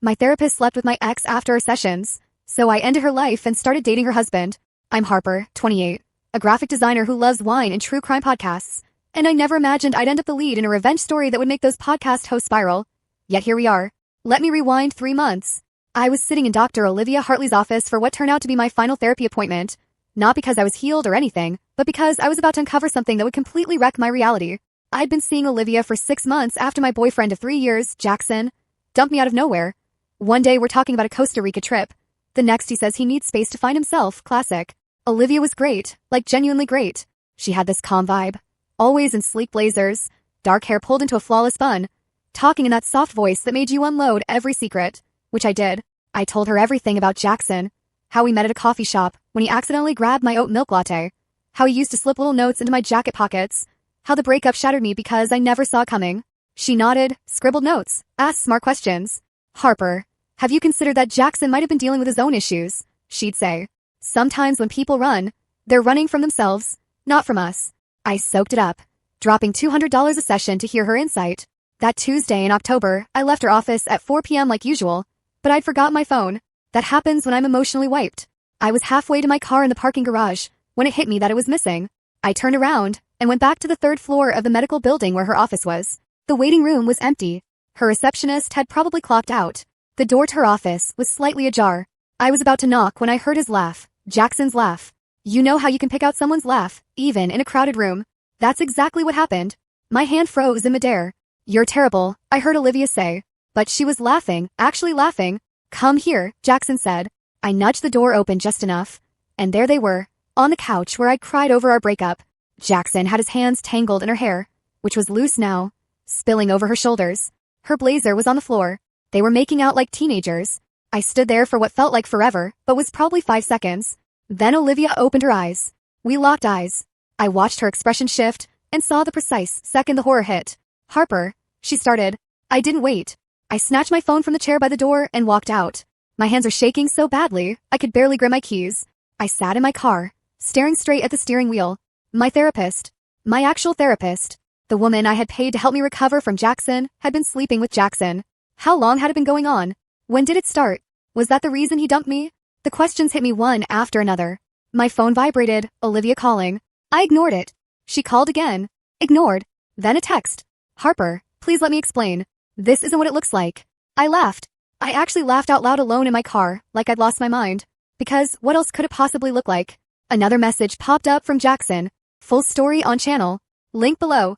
My therapist slept with my ex after our sessions, so I ended her life and started dating her husband. I'm Harper, 28, a graphic designer who loves wine and true crime podcasts, and I never imagined I'd end up the lead in a revenge story that would make those podcast hosts spiral. Yet here we are. Let me rewind 3 months. I was sitting in Dr. Olivia Hartley's office for what turned out to be my final therapy appointment, not because I was healed or anything, but because I was about to uncover something that would completely wreck my reality. I'd been seeing Olivia for 6 months after my boyfriend of 3 years, Jackson, dumped me out of nowhere. One day we're talking about a Costa Rica trip. The next he says he needs space to find himself, classic. Olivia was great, like genuinely great. She had this calm vibe, always in sleek blazers, dark hair pulled into a flawless bun, talking in that soft voice that made you unload every secret, which I did. I told her everything about Jackson, how we met at a coffee shop when he accidentally grabbed my oat milk latte, how he used to slip little notes into my jacket pockets, how the breakup shattered me because I never saw it coming. She nodded, scribbled notes, asked smart questions. Harper, have you considered that Jackson might have been dealing with his own issues? She'd say. Sometimes when people run, they're running from themselves, not from us. I soaked it up, dropping $200 a session to hear her insight. That Tuesday in October, I left her office at 4 p.m. like usual, but I'd forgotten my phone. That happens when I'm emotionally wiped. I was halfway to my car in the parking garage when it hit me that it was missing. I turned around and went back to the 3rd floor of the medical building where her office was. The waiting room was empty. Her receptionist had probably clocked out. The door to her office was slightly ajar. I was about to knock when I heard his laugh, Jackson's laugh. You know how you can pick out someone's laugh, even in a crowded room. That's exactly what happened. My hand froze in midair. You're terrible, I heard Olivia say. But she was laughing, actually laughing. Come here, Jackson said. I nudged the door open just enough. And there they were, on the couch where I'd cried over our breakup. Jackson had his hands tangled in her hair, which was loose now, spilling over her shoulders. Her blazer was on the floor. They were making out like teenagers. I stood there for what felt like forever, but was probably 5 seconds. Then Olivia opened her eyes. We locked eyes. I watched her expression shift and saw the precise second the horror hit. Harper, she started. I didn't wait. I snatched my phone from the chair by the door and walked out. My hands are shaking so badly, I could barely grip my keys. I sat in my car, staring straight at the steering wheel. My therapist, my actual therapist, the woman I had paid to help me recover from Jackson, had been sleeping with Jackson. How long had it been going on? When did it start? Was that the reason he dumped me? The questions hit me one after another. My phone vibrated, Olivia calling. I ignored it. She called again. Ignored. Then a text. Harper, please let me explain. This isn't what it looks like. I laughed. I actually laughed out loud alone in my car, like I'd lost my mind. Because what else could it possibly look like? Another message popped up from Jackson. Full story on channel. Link below.